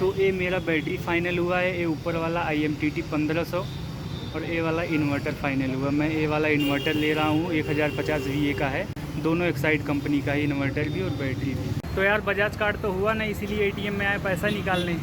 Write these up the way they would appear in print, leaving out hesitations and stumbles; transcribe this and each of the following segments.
तो ये मेरा बैटरी फाइनल हुआ है। ये ऊपर वाला IMTT 1500 और ये वाला इन्वर्टर फाइनल हुआ। मैं ये वाला इन्वर्टर ले रहा हूँ, 1050 VA का है। दोनों एक्साइड कंपनी का है, इन्वर्टर भी और बैटरी भी। तो यार बजाज कार्ड तो हुआ नहीं, इसीलिए ATM में आए पैसा निकालने।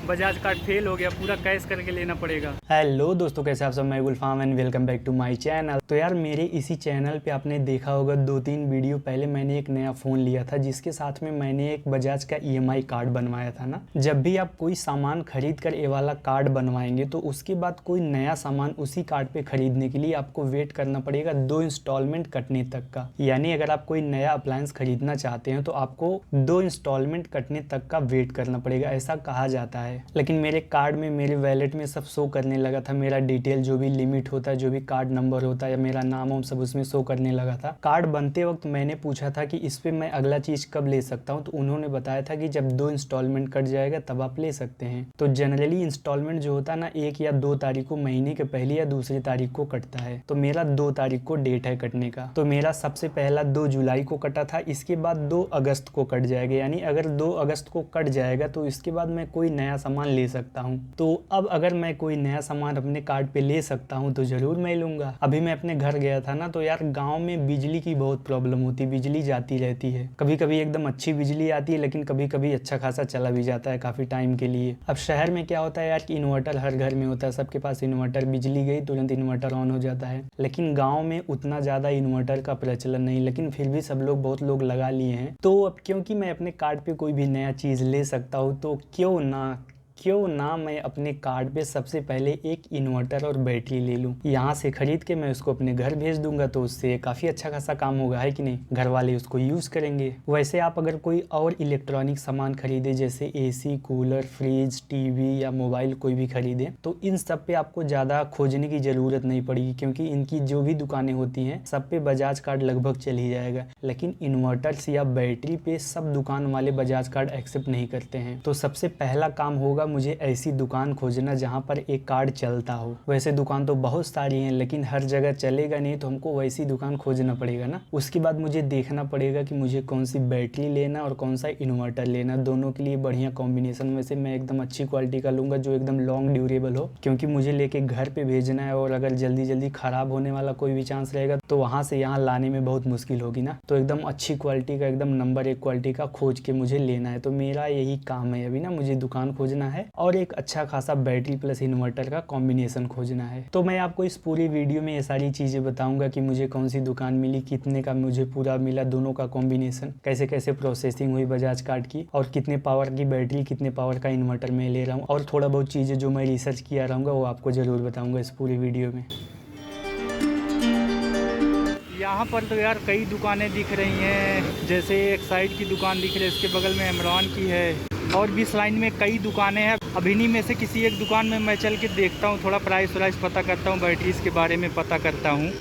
बजाज कार्ड फेल हो गया, पूरा कैश करके लेना पड़ेगा। हेलो दोस्तों, कैसे आप सब? मैं Gulfam and welcome back to my channel. तो यार मेरे इसी चैनल पे आपने देखा होगा 2-3 वीडियो पहले मैंने एक नया फ़ोन लिया था, जिसके साथ में मैंने एक बजाज का EMI कार्ड बनवाया था ना। जब भी आप कोई सामान खरीद कर ये वाला कार्ड बनवाएंगे तो उसके बाद कोई नया सामान उसी कार्ड पे खरीदने के लिए आपको वेट करना पड़ेगा 2 इंस्टॉलमेंट कटने तक का। यानी अगर आप कोई नया अप्लायंस खरीदना चाहते हैं तो आपको 2 इंस्टॉलमेंट कटने तक का वेट करना पड़ेगा, ऐसा कहा जाता है। लेकिन मेरे कार्ड में, मेरे वैलेट में सब शो करने लगा था, मेरा डिटेल जो भी लिमिट होता है, जो भी कार्ड नंबर होता है या मेरा नाम वाम सब उसमें शो करने लगा था। कार्ड बनते वक्त मैंने पूछा था कि इस पे मैं अगला चीज कब ले सकता हूँ, तो उन्होंने बताया था कि जब 2 इंस्टॉलमेंट कट जाएगा तब आप ले सकते हैं। तो जनरली इंस्टॉलमेंट जो होता है ना, 1 या 2 तारीख को महीने के पहली या दूसरी तारीख को कटता है। तो मेरा 2 तारीख को डेट है कटने का। तो मेरा सबसे पहला 2 जुलाई को कटा था, इसके बाद 2 अगस्त को कट जाएगा। यानी अगर 2 अगस्त को कट जाएगा तो इसके बाद मैं कोई नया सामान ले सकता हूँ। तो अब अगर मैं कोई नया सामान अपने कार्ड पे ले सकता हूँ तो जरूर मैं लूंगा। अभी मैं अपने घर गया था ना, तो यार गांव में बिजली की बहुत प्रॉब्लम होती है, बिजली जाती रहती है। कभी कभी एकदम अच्छी बिजली आती है, लेकिन कभी कभी अच्छा खासा चला भी जाता है काफी टाइम के लिए। अब शहर में क्या होता है यार कि इन्वर्टर हर घर में होता है, सबके पास इन्वर्टर, बिजली गई तुरंत इन्वर्टर ऑन हो जाता है। लेकिन गाँव में उतना ज्यादा इन्वर्टर का प्रचलन नहीं, लेकिन फिर भी सब लोग, बहुत लोग लगा लिए हैं। तो अब क्योंकि मैं अपने कार्ड पे कोई भी नया चीज ले सकता हूँ, तो क्यों ना मैं अपने कार्ड पे सबसे पहले एक इन्वर्टर और बैटरी ले लूं। यहाँ से खरीद के मैं उसको अपने घर भेज दूंगा, तो उससे काफ़ी अच्छा खासा काम होगा, है कि नहीं? घर वाले उसको यूज़ करेंगे। वैसे आप अगर कोई और इलेक्ट्रॉनिक सामान खरीदे, जैसे AC, कूलर, फ्रिज, TV या मोबाइल कोई भी खरीदे, तो इन सब पे आपको ज़्यादा खोजने की ज़रूरत नहीं पड़ेगी, क्योंकि इनकी जो भी दुकानें होती हैं सब पे बजाज कार्ड लगभग चल ही जाएगा। लेकिन इन्वर्टर्स या बैटरी पे सब दुकान वाले बजाज कार्ड एक्सेप्ट नहीं करते हैं। तो सबसे पहला काम होगा मुझे ऐसी दुकान खोजना जहां पर एक कार्ड चलता हो। वैसे दुकान तो बहुत सारी हैं, लेकिन हर जगह चलेगा नहीं, तो हमको वैसी दुकान खोजना पड़ेगा ना। उसके बाद मुझे देखना पड़ेगा कि मुझे कौन सी बैटरी लेना और कौन सा इन्वर्टर लेना, दोनों के लिए बढ़िया कॉम्बिनेशन। वैसे मैं एकदम अच्छी क्वालिटी का लूंगा जो एकदम लॉन्ग ड्यूरेबल हो, क्योंकि मुझे लेके घर पे भेजना है और अगर जल्दी जल्दी खराब होने वाला कोई भी चांस रहेगा तो वहां से यहाँ लाने में बहुत मुश्किल होगी ना। तो एकदम अच्छी क्वालिटी का, एकदम नंबर 1 क्वालिटी का खोज के मुझे लेना है। तो मेरा यही काम है अभी ना, मुझे दुकान खोजना है और एक अच्छा खासा बैटरी प्लस इन्वर्टर का कॉम्बिनेशन खोजना है। तो मैं आपको इस पूरी वीडियो में ये सारी चीजें बताऊंगा कि मुझे कौन सी दुकान मिली, कितने का मुझे पूरा मिला, दोनों का कॉम्बिनेशन, कैसे कैसे प्रोसेसिंग हुई बजाज कार्ड की, और कितने पावर की बैटरी, कितने पावर का इन्वर्टर मैं ले रहा हूँ, और थोड़ा बहुत चीजें जो मैं रिसर्च किया रहूँगा वो आपको जरूर बताऊंगा इस पूरी वीडियो में। यहाँ पर तो यार कई दुकानें दिख रही हैं, जैसे एक साइड की दुकान दिख रही है, इसके बगल में इमरान की है, और भी इस लाइन में कई दुकानें हैं। अब इन्हीं में से किसी एक दुकान में मैं चल के देखता हूँ, थोड़ा प्राइस व्राइस पता करता हूँ, बैटरीज के बारे में पता करता हूँ।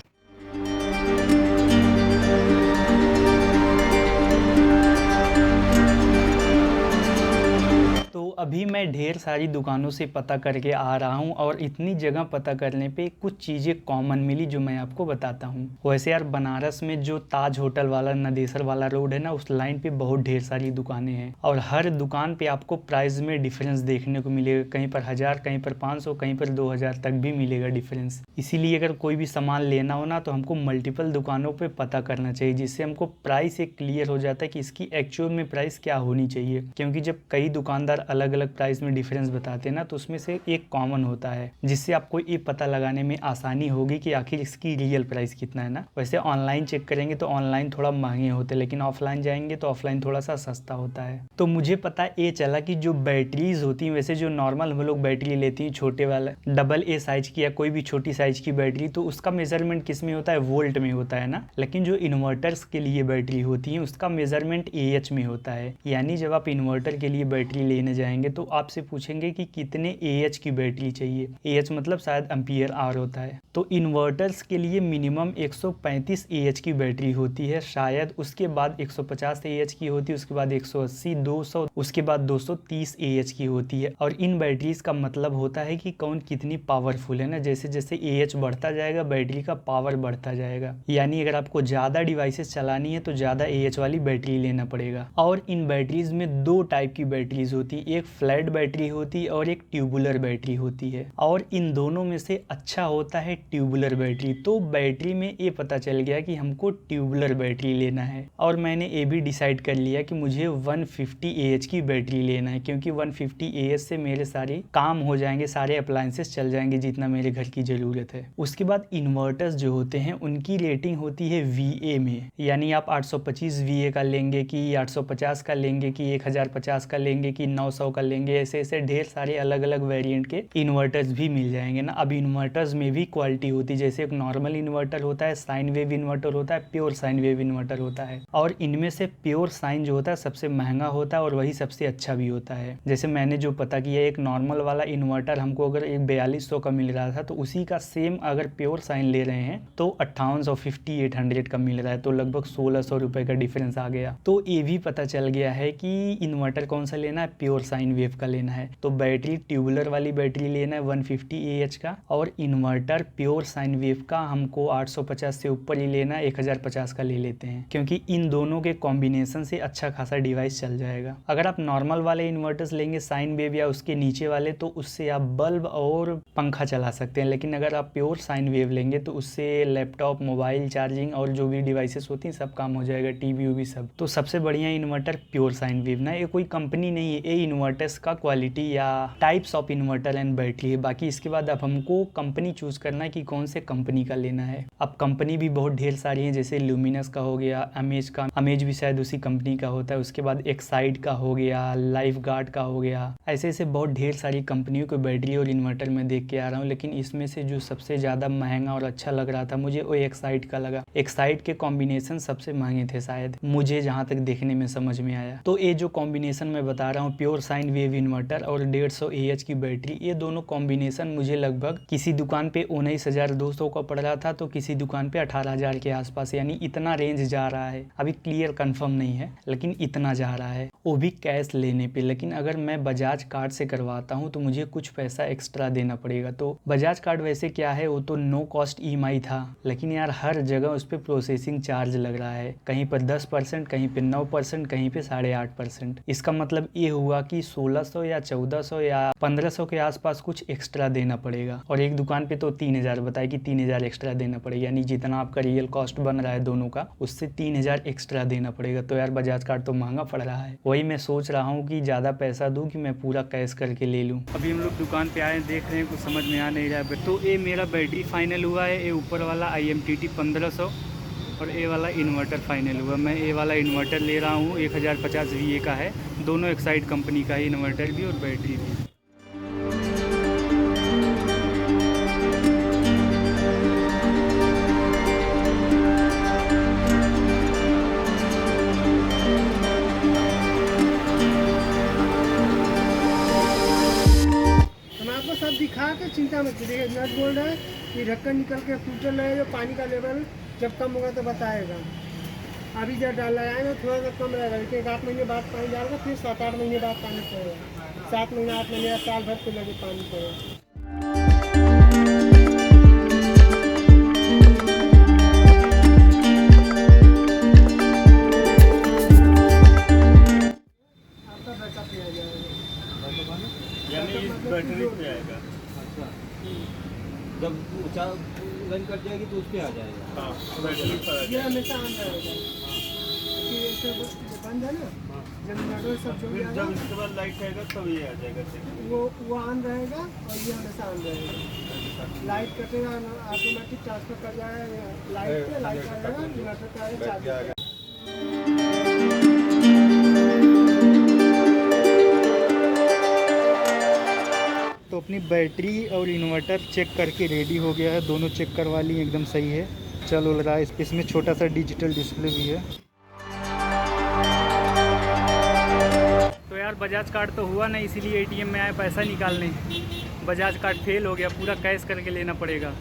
तो अभी मैं ढेर सारी दुकानों से पता करके आ रहा हूँ, और इतनी जगह पता करने पे कुछ चीज़ें कॉमन मिली जो मैं आपको बताता हूँ। वैसे यार बनारस में जो ताज होटल वाला, नदेसर वाला रोड है ना, उस लाइन पे बहुत ढेर सारी दुकानें हैं, और हर दुकान पे आपको प्राइस में डिफरेंस देखने को मिलेगा। कहीं पर 1000, कहीं पर 500, कहीं पर 2000 तक भी मिलेगा डिफरेंस। इसीलिए अगर कोई भी सामान लेना हो ना, तो हमको मल्टीपल दुकानों पर पता करना चाहिए, जिससे हमको प्राइस एक क्लियर हो जाता है कि इसकी एक्चुअल में प्राइस क्या होनी चाहिए। क्योंकि जब कई दुकानदार अलग अलग प्राइस में डिफरेंस बताते हैं ना, तो उसमें से एक कॉमन होता है, जिससे आपको ये पता लगाने में आसानी होगी कि आखिर इसकी रियल प्राइस कितना है ना। वैसे ऑनलाइन चेक करेंगे तो ऑनलाइन थोड़ा महंगे होते हैं, लेकिन ऑफलाइन जाएंगे तो ऑफलाइन थोड़ा सा सस्ता होता है। तो मुझे पता ये चला कि जो बैटरीज होती हैं, वैसे जो नॉर्मल हम लोग बैटरी लेती हैं, छोटे वाला AA साइज की या कोई भी छोटी साइज की बैटरी, तो उसका मेजरमेंट किस में होता है? वोल्ट में होता है ना। लेकिन जो इन्वर्टर्स के लिए बैटरी होती है उसका मेजरमेंट AH में होता है। यानी जब आप इन्वर्टर के लिए बैटरी लेने जाएंगे तो आपसे पूछेंगे कि कितने AH की बैटरी चाहिए। AH मतलब शायद एम्पियर आवर होता है। तो इन्वर्टर्स के लिए मिनिमम 135 AH की बैटरी होती है शायद, उसके बाद 150 AH की होती है, उसके बाद 180, 200, उसके बाद 230 AH की होती है। और इन बैटरीज का मतलब होता है कि कौन कितनी पावरफुल है ना। जैसे जैसे AH बढ़ता जाएगा बैटरी का पावर बढ़ता जाएगा। यानी अगर आपको ज़्यादा डिवाइसेस चलानी है तो ज़्यादा AH वाली बैटरी लेना पड़ेगा। और इन बैटरीज में 2 टाइप की बैटरीज होती है, एक फ्लैट बैटरी होती है और एक ट्यूबुलर बैटरी होती है, और इन दोनों में से अच्छा होता है ट्यूबुलर बैटरी। तो बैटरी में ये पता चल गया कि हमको ट्यूबुलर बैटरी लेना है, और मैंने ये भी डिसाइड कर लिया कि मुझे 150 AH की बैटरी लेना है, क्योंकि 150 AH से मेरे सारे काम हो जाएंगे, सारे अप्लायंसेस चल जाएंगे जितना मेरे घर की ज़रूरत है। उसके बाद इन्वर्टर्स जो होते हैं उनकी रेटिंग होती है VA में, यानी आप 825 VA का लेंगे कि 850 का लेंगे कि 1050 का लेंगे कि 900 का लेंगे, ऐसे ऐसे ढेर सारे अलग अलग वेरिएंट के इन्वर्टर्स भी मिल जाएंगे ना। अब इन्वर्टर्स में भी क्वालिटी होती है, जैसे एक नॉर्मल इन्वर्टर होता है, साइन वेव इन्वर्टर होता है, प्योर साइन वेव इन्वर्टर होता है, और इनमें से प्योर साइन जो होता है सबसे महंगा होता है और वही सबसे अच्छा भी होता है। जैसे मैंने जो पता किया, एक नॉर्मल वाला इन्वर्टर हमको अगर एक 4200 का मिल रहा था, तो उसी का सेम अगर प्योर साइन ले रहे हैं तो 5850 800 का मिल रहा है, तो लगभग 1600 रुपए का डिफरेंस आ गया। तो ये भी पता चल गया है कि इन्वर्टर कौन सा लेना है, प्योर साइन वेव का लेना है। तो बैटरी ट्यूबुलर वाली बैटरी लेना है 150 AH का, और इन्वर्टर प्योर साइन वेव का हमको 850 से ऊपर ही लेना है, 1050 का ले लेते हैं, क्योंकि इन दोनों के कॉम्बिनेशन से अच्छा खासा डिवाइस चल जाएगा। अगर आप नॉर्मल वाले इन्वर्टर्स लेंगे साइन वेव या उसके नीचे वाले, तो उससे आप बल्ब और पंखा चला सकते हैं, लेकिन अगर आप प्योर साइन वेव लेंगे तो उससे लैपटॉप, मोबाइल चार्जिंग और जो भी डिवाइसेस होती हैं सब काम हो जाएगा, टीवी भी सब। तो सबसे बढ़िया इन्वर्टर प्योर साइन वेव ना, ये कोई कंपनी नहीं है, ये इन्वर्टर्स का क्वालिटी या types of inverter and battery है। बाकी इसके बाद अब हमको कंपनी चूज करना है कि कौन से कंपनी का लेना है। अब कंपनी भी बहुत ढेर सारी है, जैसे ल्यूमिनस का हो गया, अमेज का, अमेज भी शायद उसी कंपनी का होता है, उसके बाद एक्साइड का हो गया, लाइफ गार्ड का हो गया, ऐसे ऐसे बहुत ढेर सारी कंपनियों के बैटरी और इन्वर्टर में देख के आ रहा हूँ। लेकिन इसमें से जो सबसे ज़्यादा महंगा और अच्छा लग रहा था मुझे, वो एक्साइड का लगा। एक्साइड के कॉम्बिनेशन सबसे महंगे थे शायद, मुझे जहाँ तक देखने में समझ में आया। तो ये जो कॉम्बिनेशन मैं बता रहा हूँ, प्योर साइन वेव इन्वर्टर और 150 AH की बैटरी, ये दोनों कॉम्बिनेशन मुझे लगभग किसी दुकान पे 19,200 का पड़ रहा था, तो किसी दुकान पे 18,000 के आसपास, यानी इतना रेंज जा रहा है। अभी क्लियर कंफर्म नहीं है, लेकिन इतना जा रहा है, वो भी कैश लेने पे। लेकिन अगर मैं बजाज कार्ड से करवाता हूँ तो मुझे कुछ पैसा एक्स्ट्रा देना पड़ेगा। तो बजाज कार्ड वैसे क्या है, वो तो नो कॉस्ट EMI था, लेकिन यार हर जगह उस पर प्रोसेसिंग चार्ज लग रहा है, कहीं पर 10%, कहीं पे 9%, कहीं पे 8.5%। इसका मतलब ये हुआ कि 1600 या 1400 या 1500 के आसपास कुछ एक्स्ट्रा देना पड़ेगा। और एक दुकान पे तो 3000 बताए कि 3000 एक्स्ट्रा देना पड़ेगा, यानी जितना आपका रियल कॉस्ट बन रहा है दोनों का, उससे 3000 एक्स्ट्रा देना पड़ेगा। तो यार बजाज कार्ड तो महंगा पड़ रहा है। वही मैं सोच रहा हूँ कि ज़्यादा पैसा दूँ कि मैं पूरा कैश करके ले लूँ। अभी हम लोग दुकान पे आए, देख रहे हैं, कुछ समझ में आ नहीं रहा है। तो ये मेरा बैटरी फाइनल हुआ है, ये ऊपर वाला IMTT 1500, और ये वाला इन्वर्टर फाइनल हुआ। मैं ये वाला इन्वर्टर ले रहा हूँ, 1050 VA का है, दोनों एक्साइड कंपनी का है, इन्वर्टर भी और बैटरी भी। सब दिखा के चिंता मत करिएगा। नट बोल रहा है कि ढक्कन निकल के फिल्टर लगेगा, पानी का लेवल जब कम होगा तो बताएगा। अभी जब डाल लगाएंगे थोड़ा सा कम रहेगा, लेकिन 8 महीने बाद पानी डालेगा, फिर 7-8 महीने बाद पानी पड़ेगा। 7 महीने 8 महीने साल भर पे लगे पानी पड़ेगा। बैटरी पे आएगा। जब ऊंचा रन कर जाएगी तो उस पे आ जाएगा। हाँ, बैटरी पर ये हमेशा ऑन रहेगा। बंद है ना, जब नेटवर्क सब जब इसके बाद लाइट आएगा तब ये आ जाएगा। वो ऑन रहेगा और ये हमेशा ऑन रहेगा। लाइट कटेगा ऑटोमेटिक ट्रांसफर कर जाएगा लाइट पे, लाइट आएगा इन्वर्टर का आएगा, चार्ज आएगा। तो अपनी बैटरी और इन्वर्टर चेक करके रेडी हो गया है, दोनों चेक करवा ली, एकदम सही है, चल उल रहा है। इसमें छोटा सा डिजिटल डिस्प्ले भी है। तो यार बजाज कार्ड तो हुआ नहीं, इसीलिए ATM में आए पैसा निकालने। बजाज कार्ड फेल हो गया, पूरा कैश करके लेना पड़ेगा।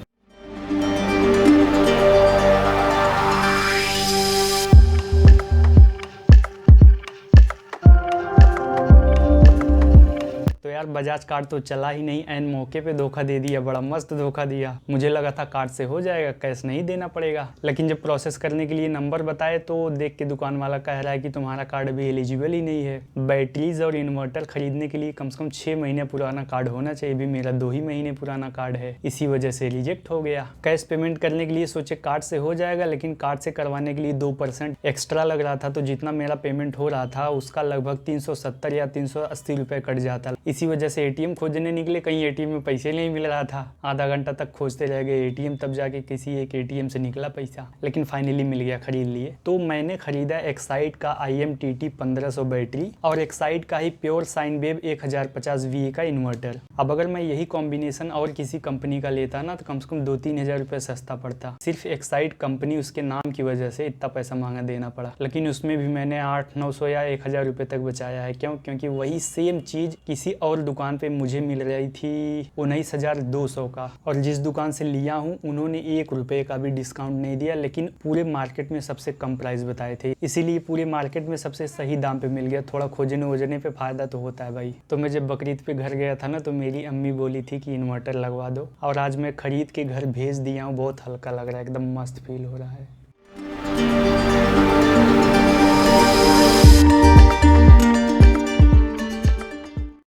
यार बजाज कार्ड तो चला ही नहीं, एन मौके पे धोखा दे दिया, बड़ा मस्त धोखा दिया। मुझे लगा था कार्ड से हो जाएगा, कैश नहीं देना पड़ेगा, लेकिन जब प्रोसेस करने के लिए नंबर बताए तो देख के दुकान वाला कह रहा है कि तुम्हारा कार्ड अभी एलिजिबल ही नहीं है। बैटरीज और इन्वर्टर खरीदने के लिए कम से कम 6 महीने पुराना कार्ड होना चाहिए, भी मेरा 2 ही महीने पुराना कार्ड है, इसी वजह से रिजेक्ट हो गया। कैश पेमेंट करने के लिए सोचे कार्ड से हो जाएगा, लेकिन कार्ड से करवाने के लिए 2% एक्स्ट्रा लग रहा था, तो जितना मेरा पेमेंट हो रहा था उसका लगभग 370 या 380 रुपये कट जाता। इसी वजह से एटीएम खोजने निकले, कहीं एटीएम में पैसे नहीं मिल रहा था, आधा घंटा तक खोजते रह गए एटीएम, तब जाके किसी एक एटीएम से निकला पैसा, लेकिन फाइनली मिल गया, खरीद लिए। तो मैंने खरीदा एक्साइड का IMTT 1500 बैटरी और एक्साइड का ही प्योर साइन वेव 1050 VA का इन्वर्टर। अब अगर मैं यही कॉम्बिनेशन और किसी कंपनी का लेता ना तो कम से कम 2-3 हज़ार रुपये सस्ता पड़ता। सिर्फ एक्साइड कंपनी उसके नाम की वजह से इतना पैसा महंगा देना पड़ा, लेकिन उसमें भी मैंने 800-900 या 1000 रुपये तक बचाया है। क्यों? क्योंकि वही सेम चीज़ किसी और दुकान पे मुझे मिल रही थी 19,200 का, और जिस दुकान से लिया हूँ उन्होंने 1 रुपये का भी डिस्काउंट नहीं दिया, लेकिन पूरे मार्केट में सबसे कम प्राइस बताए थे, इसीलिए पूरे मार्केट में सबसे सही दाम पे मिल गया। थोड़ा खोजने वोजने पे फायदा तो होता है भाई। तो मैं जब बकरीद पे घर गया था ना तो मेरी अम्मी बोली थी कि इन्वर्टर लगवा दो, और आज मैं खरीद के घर भेज दिया हूँ। बहुत हल्का लग रहा है, एकदम मस्त फील हो रहा है।